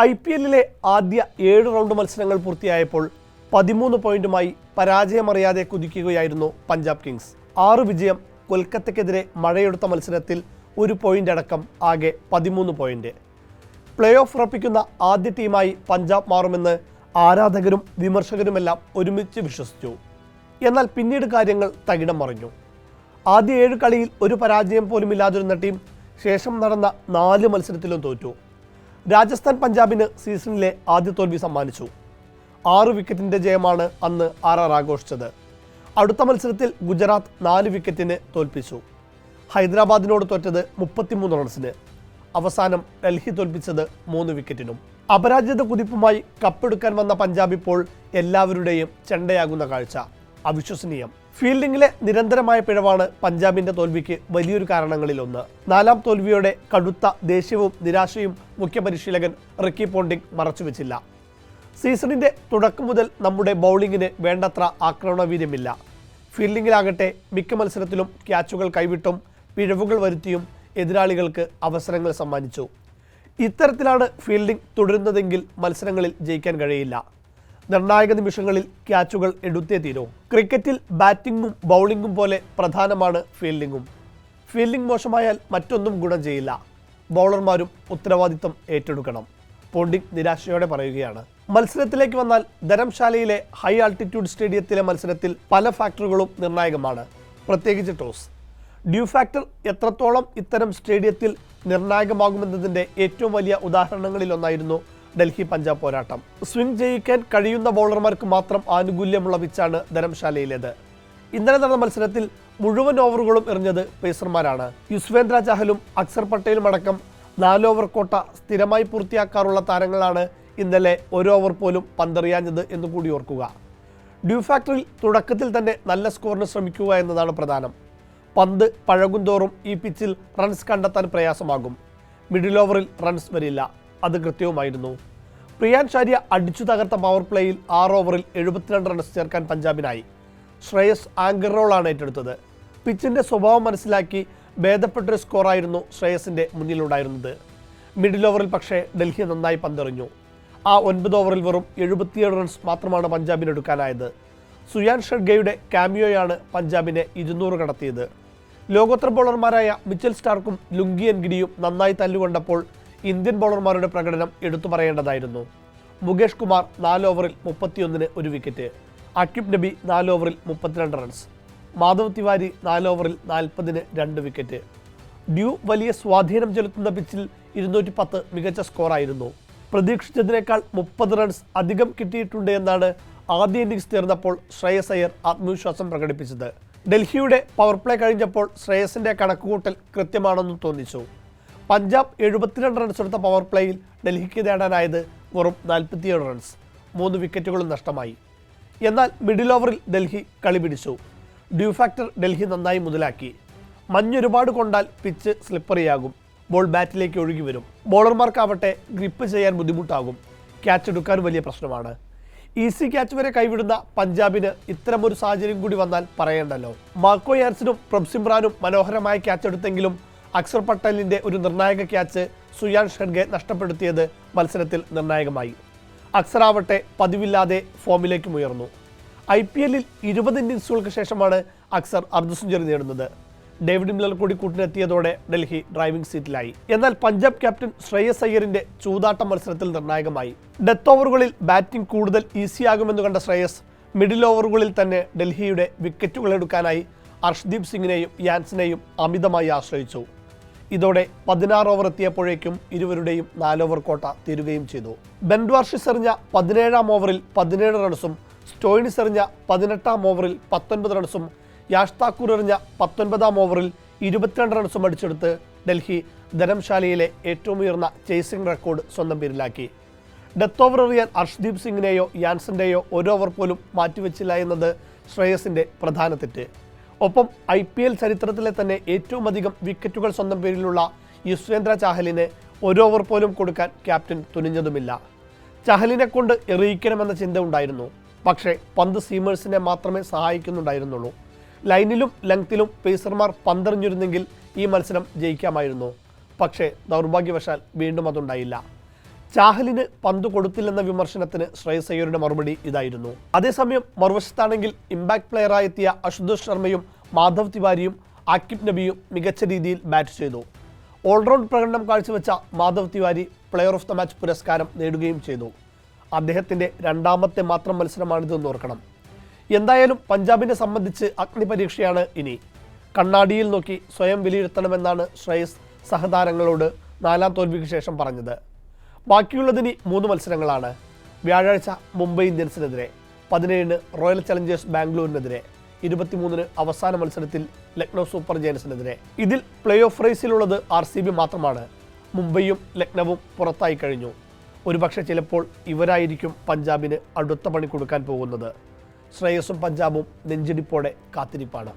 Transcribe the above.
IPL-ലെ ആദ്യ 7 റൗണ്ട് മത്സരങ്ങൾ പൂർത്തിയായപ്പോൾ 13 പോയിന്റുമായി പരാജയമറിയാതെ കുതിക്കുകയായിരുന്നു പഞ്ചാബ് കിങ്സ്. 6 വിജയം, കൊൽക്കത്തയ്ക്കെതിരെ മഴയെടുത്ത മത്സരത്തിൽ 1 പോയിന്റ് അടക്കം ആകെ 13 പോയിന്റ്. പ്ലേ ഓഫ് ഉറപ്പിക്കുന്ന ആദ്യ ടീമായി പഞ്ചാബ് മാറുമെന്ന് ആരാധകരും വിമർശകരുമെല്ലാം ഒരുമിച്ച് വിശ്വസിച്ചു. എന്നാൽ പിന്നീട് കാര്യങ്ങൾ തകിടം മറിഞ്ഞു. ആദ്യ 7 കളിയിൽ ഒരു പരാജയം പോലുമില്ലാതിരുന്ന ടീം ശേഷം നടന്ന 4 മത്സരത്തിലും തോറ്റു. രാജസ്ഥാൻ പഞ്ചാബിന് സീസണിലെ ആദ്യ തോൽവി സമ്മാനിച്ചു. 6 വിക്കറ്റിൻ്റെ ജയമാണ് അന്ന് RR ആഘോഷിച്ചത്. അടുത്ത മത്സരത്തിൽ ഗുജറാത്ത് 4 വിക്കറ്റിന് തോൽപ്പിച്ചു. ഹൈദരാബാദിനോട് തോറ്റത് 33 റൺസിന്. അവസാനം ഡൽഹി തോൽപ്പിച്ചത് 3 വിക്കറ്റിനും. അപരാജിത കുതിപ്പുമായി കപ്പെടുക്കാൻ വന്ന പഞ്ചാബ് ഇപ്പോൾ എല്ലാവരുടെയും ചെണ്ടയാകുന്ന കാഴ്ച. അവിശ്വസനീയം. ഫീൽഡിങ്ങിലെ നിരന്തരമായ പിഴവാണ് പഞ്ചാബിന്റെ തോൽവിക്ക് വലിയൊരു കാരണങ്ങളിലൊന്ന്. 4ാം തോൽവിയോടെ കടുത്ത ദേഷ്യവും നിരാശയും മുഖ്യ പരിശീലകൻ റിക്കി പോണ്ടിംഗ് മറച്ചുവെച്ചില്ല. സീസണിന്റെ തുടക്കം മുതൽ നമ്മുടെ ബൗളിങ്ങിന് വേണ്ടത്ര ആക്രമണവീര്യമില്ല. ഫീൽഡിങ്ങിലാകട്ടെ മിക്ക മത്സരത്തിലും ക്യാച്ചുകൾ കൈവിട്ടും പിഴവുകൾ വരുത്തിയും എതിരാളികൾക്ക് അവസരങ്ങൾ സമ്മാനിച്ചു. ഇത്തരത്തിലാണ് ഫീൽഡിംഗ് തുടരുന്നതെങ്കിൽ മത്സരങ്ങളിൽ ജയിക്കാൻ കഴിയില്ല. നിർണായക നിമിഷങ്ങളിൽ ക്യാച്ചുകൾ എടുത്തേ തീരൂ. ക്രിക്കറ്റിൽ ബാറ്റിംഗും ബൗളിംഗും പോലെ പ്രധാനമാണ് ഫീൽഡിംഗും. ഫീൽഡിംഗ് മോശമായാൽ മറ്റൊന്നും ഗുണം ചെയ്യില്ല. ബൗളർമാരും ഉത്തരവാദിത്തം ഏറ്റെടുക്കണം. പോണ്ടിംഗ് നിരാശയോടെ പറയുകയാണ്. മത്സരത്തിലേക്ക് വന്നാൽ ധരംശാലയിലെ ഹൈ ആൾട്ടിറ്റ്യൂഡ് സ്റ്റേഡിയത്തിലെ മത്സരത്തിൽ പല ഫാക്ടറുകളും നിർണായകമാണ്, പ്രത്യേകിച്ച് ടോസ്. ഡ്യൂ ഫാക്ടർ എത്രത്തോളം ഇത്തരം സ്റ്റേഡിയത്തിൽ നിർണായകമാകുമെന്നതിൻ്റെ ഏറ്റവും വലിയ ഉദാഹരണങ്ങളിലൊന്നായിരുന്നു ഡൽഹി പഞ്ചാബ് പോരാട്ടം. സ്വിംഗ് ജയിക്കാൻ കഴിയുന്ന ബൗളർമാർക്ക് മാത്രം ആനുകൂല്യമുള്ള പിച്ചാണ് ധരംശാലയിലേത്. ഇന്നലെ നടന്ന മത്സരത്തിൽ മുഴുവൻ ഓവറുകളും എറിഞ്ഞത് പേസർമാരാണ്. യുസ്വേന്ദ്ര ചഹലും അക്സർ പട്ടേലും അടക്കം 4 ഓവർ കോട്ട സ്ഥിരമായി പൂർത്തിയാക്കാറുള്ള താരങ്ങളാണ് ഇന്നലെ 1 ഓവർ പോലും പന്തെറിയാഞ്ഞത് എന്ന് കൂടി ഓർക്കുക. ഡ്യൂ ഫാക്ടറിൽ തുടക്കത്തിൽ തന്നെ നല്ല സ്കോറിന് ശ്രമിക്കുക എന്നതാണ് പ്രധാനം. പന്ത് പഴകുന്തോറും ഈ പിച്ചിൽ റൺസ് കണ്ടെത്താൻ പ്രയാസമാകും. മിഡിൽ ഓവറിൽ റൺസ് വരില്ല. അത് കൃത്യവുമായിരുന്നു. പ്രിയാൻ ഷാരിയ അടിച്ചു തകർത്ത പവർ പ്ലേയിൽ 6 ഓവറിൽ 72 റൺസ് ചേർക്കാൻ പഞ്ചാബിനായി. ശ്രേയസ് ആങ്കർ റോളാണ് ഏറ്റെടുത്തത്. പിച്ചിൻ്റെ സ്വഭാവം മനസ്സിലാക്കി ഭേദപ്പെട്ടൊരു സ്കോറായിരുന്നു ശ്രേയസിൻ്റെ മുന്നിലുണ്ടായിരുന്നത്. മിഡിൽ ഓവറിൽ പക്ഷേ ഡൽഹി നന്നായി പന്തെറിഞ്ഞു. ആ 9 ഓവറിൽ വെറും 77 റൺസ് മാത്രമാണ് പഞ്ചാബിന് എടുക്കാനായത്. സുയാൻ ഷെഡ്ഗയുടെ കാമിയോയാണ് പഞ്ചാബിനെ 200 കടത്തിയത്. ലോകോത്തര ബോളർമാരായ മിച്ചൽ സ്റ്റാർക്കും ലുങ്കി എൻഗിഡിയും നന്നായി തല്ലുകൊണ്ടപ്പോൾ ഇന്ത്യൻ ബൗളർമാരുടെ പ്രകടനം എടുത്തു പറയേണ്ടതായിരുന്നു. മുകേഷ് കുമാർ 4 ഓവറിൽ 31-ന് 1 വിക്കറ്റ്. അക്യൂബ് നബി 4 ഓവറിൽ 32 റൺസ്. മാധവ് തിവാരി 4 ഓവറിൽ 40-ന് 2 വിക്കറ്റ്. ഡ്യൂ വലിയ സ്വാധീനം ചെലുത്തുന്ന പിച്ചിൽ 210 മികച്ച സ്കോറായിരുന്നു. പ്രതീക്ഷിച്ചതിനേക്കാൾ 30 റൺസ് അധികം കിട്ടിയിട്ടുണ്ട് എന്നാണ് ആദ്യ ഇന്നിംഗ്സ് തീർന്നപ്പോൾ ശ്രേയസ് അയ്യർ ആത്മവിശ്വാസം പ്രകടിപ്പിച്ചത്. ഡൽഹിയുടെ പവർ പ്ലേ കഴിഞ്ഞപ്പോൾ ശ്രേയസിൻ്റെ കണക്കുകൂട്ടൽ കൃത്യമാണെന്ന് തോന്നിച്ചു. പഞ്ചാബ് 72 റൺസ് എടുത്ത പവർ പ്ലേയിൽ ഡൽഹിക്ക് നേടാനായത് വെറും 47 റൺസ്. 3 വിക്കറ്റുകളും നഷ്ടമായി. എന്നാൽ മിഡിൽ ഓവറിൽ ഡൽഹി കളി പിടിച്ചു. ഡ്യൂ ഫാക്ടർ ഡൽഹി നന്നായി മുതലാക്കി. മഞ്ഞൊരുപാട് കൊണ്ടാൽ പിച്ച് സ്ലിപ്പറിയാകും. ബോൾ ബാറ്റിലേക്ക് ഒഴുകി വരും. ബോളർമാർക്കാവട്ടെ ഗ്രിപ്പ് ചെയ്യാൻ ബുദ്ധിമുട്ടാകും. ക്യാച്ച് എടുക്കാൻ വലിയ പ്രശ്നമാണ്. ഈസി ക്യാച്ച് വരെ കൈവിടുന്ന പഞ്ചാബിന് ഇത്തരമൊരു സാഹചര്യം കൂടി വന്നാൽ പറയേണ്ടല്ലോ. മാർക്കോ യാൻസനും പ്രഭ്സിമ്രാനും മനോഹരമായ ക്യാച്ച് എടുത്തെങ്കിലും അക്സർ പട്ടേലിൻ്റെ ഒരു നിർണായക ക്യാച്ച് സുയാൻ ഷെഡ്ഗെ നഷ്ടപ്പെടുത്തിയത് മത്സരത്തിൽ നിർണായകമായി. അക്സറാവട്ടെ പതിവില്ലാതെ ഫോമിലേക്കും ഉയർന്നു. IPL-ൽ 20 ഇന്നിംഗ്സുകൾക്ക് ശേഷമാണ് അക്സർ അർദ്ധ സെഞ്ചുറി നേടുന്നത്. ഡേവിഡ് മില്ലർ കൂടി കൂട്ടിനെത്തിയതോടെ ഡൽഹി ഡ്രൈവിംഗ് സീറ്റിലായി. എന്നാൽ പഞ്ചാബ് ക്യാപ്റ്റൻ ശ്രേയസ് അയ്യറിന്റെ ചൂതാട്ടം മത്സരത്തിൽ നിർണായകമായി. ഡെത്ത് ഓവറുകളിൽ ബാറ്റിംഗ് കൂടുതൽ ഈസിയാകുമെന്ന് കണ്ട ശ്രേയസ് മിഡിൽ ഓവറുകളിൽ തന്നെ ഡൽഹിയുടെ വിക്കറ്റുകൾ എടുക്കാനായി അർഷ്ദീപ് സിംഗിനെയും യാൻസിനെയും അമിതമായി ആശ്രയിച്ചു. ഇതോടെ 16 ഓവർ എത്തിയപ്പോഴേക്കും ഇരുവരുടെയും 4 ഓവർ കോട്ട തീരുകയും ചെയ്തു. ബെൻ വാർഷിസ് എറിഞ്ഞ 17-ാം ഓവറിൽ 17 റൺസും സ്റ്റോയിനിസ് എറിഞ്ഞ 18-ാം ഓവറിൽ 19 റൺസും യാഷ് താക്കൂർ എറിഞ്ഞ 19-ാം ഓവറിൽ 22 റൺസും അടിച്ചെടുത്ത് ഡൽഹി ധരംശാലയിലെ ഏറ്റവും ഉയർന്ന ചേസിംഗ് റെക്കോർഡ് സ്വന്തം പേരിലാക്കി. ഡെത്ത് ഓവർ എറിയാൻ അർഷ്ദീപ് സിംഗിനെയോ യാൻസിൻ്റെയോ 1 ഓവർ പോലും മാറ്റിവെച്ചില്ല എന്നത് ശ്രേയസിൻ്റെ പ്രധാന തെറ്റ്. ഒപ്പം IPL ചരിത്രത്തിലെ തന്നെ ഏറ്റവും അധികം വിക്കറ്റുകൾ സ്വന്തം പേരിലുള്ള യുസ്വേന്ദ്ര ചഹലിന് 1 ഓവർ പോലും കൊടുക്കാൻ ക്യാപ്റ്റൻ തുനിഞ്ഞതുമില്ല. ചഹലിനെ കൊണ്ട് എറിയിക്കണമെന്ന ചിന്ത ഉണ്ടായിരുന്നു. പക്ഷേ പന്ത് സീമേഴ്സിനെ മാത്രമേ സഹായിക്കുന്നുണ്ടായിരുന്നുള്ളൂ. ലൈനിലും ലെങ്തിലും പേസർമാർ പന്തെറിഞ്ഞിരുന്നെങ്കിൽ ഈ മത്സരം ജയിക്കാമായിരുന്നു. പക്ഷേ ദൗർഭാഗ്യവശാൽ വീണ്ടും അതുണ്ടായില്ല. ചാഹലിന് പന്ത് കൊടുത്തില്ലെന്ന വിമർശനത്തിന് ശ്രേയസ് അയ്യരുടെ മറുപടി ഇതായിരുന്നു. അതേസമയം മറുവശത്താണെങ്കിൽ ഇമ്പാക്ട് പ്ലെയറായി എത്തിയ അശുതോഷ് ശർമ്മയും മാധവ് തിവാരിയും ആക്കിബ് നബിയും മികച്ച രീതിയിൽ ബാറ്റ് ചെയ്തു. ഓൾറൗണ്ട് പ്രകടനം കാഴ്ചവെച്ച Madhav Tiwari player of the match പുരസ്കാരം നേടുകയും ചെയ്തു. അദ്ദേഹത്തിൻ്റെ രണ്ടാമത്തെ മാത്രം മത്സരമാണിതെന്ന് ഓർക്കണം. എന്തായാലും പഞ്ചാബിനെ സംബന്ധിച്ച് അഗ്നിപരീക്ഷയാണ് ഇനി. കണ്ണാടിയിൽ നോക്കി സ്വയം വിലയിരുത്തണമെന്നാണ് ശ്രേയസ് സഹതാരങ്ങളോട് 4ാം തോൽവിക്ക് ശേഷം പറഞ്ഞത്. ബാക്കിയുള്ളതിനി 3 മത്സരങ്ങളാണ്. വ്യാഴാഴ്ച മുംബൈ ഇന്ത്യൻസിനെതിരെ, 17-ന് റോയൽ ചലഞ്ചേഴ്സ് ബാംഗ്ലൂരിനെതിരെ, 23-ന് അവസാന മത്സരത്തിൽ ലക്നൗ സൂപ്പർ ജയൻസിനെതിരെ. ഇതിൽ പ്ലേ ഓഫ് റേസിലുള്ളത് RCB മാത്രമാണ്. മുംബൈയും ലക്നവും പുറത്തായി കഴിഞ്ഞു. ഒരുപക്ഷെ ചിലപ്പോൾ ഇവരായിരിക്കും പഞ്ചാബിന് അടുത്ത പണി കൊടുക്കാൻ പോകുന്നത്. ശ്രേയസും പഞ്ചാബും നെഞ്ചിടിപ്പോടെ കാത്തിരിപ്പാണ്.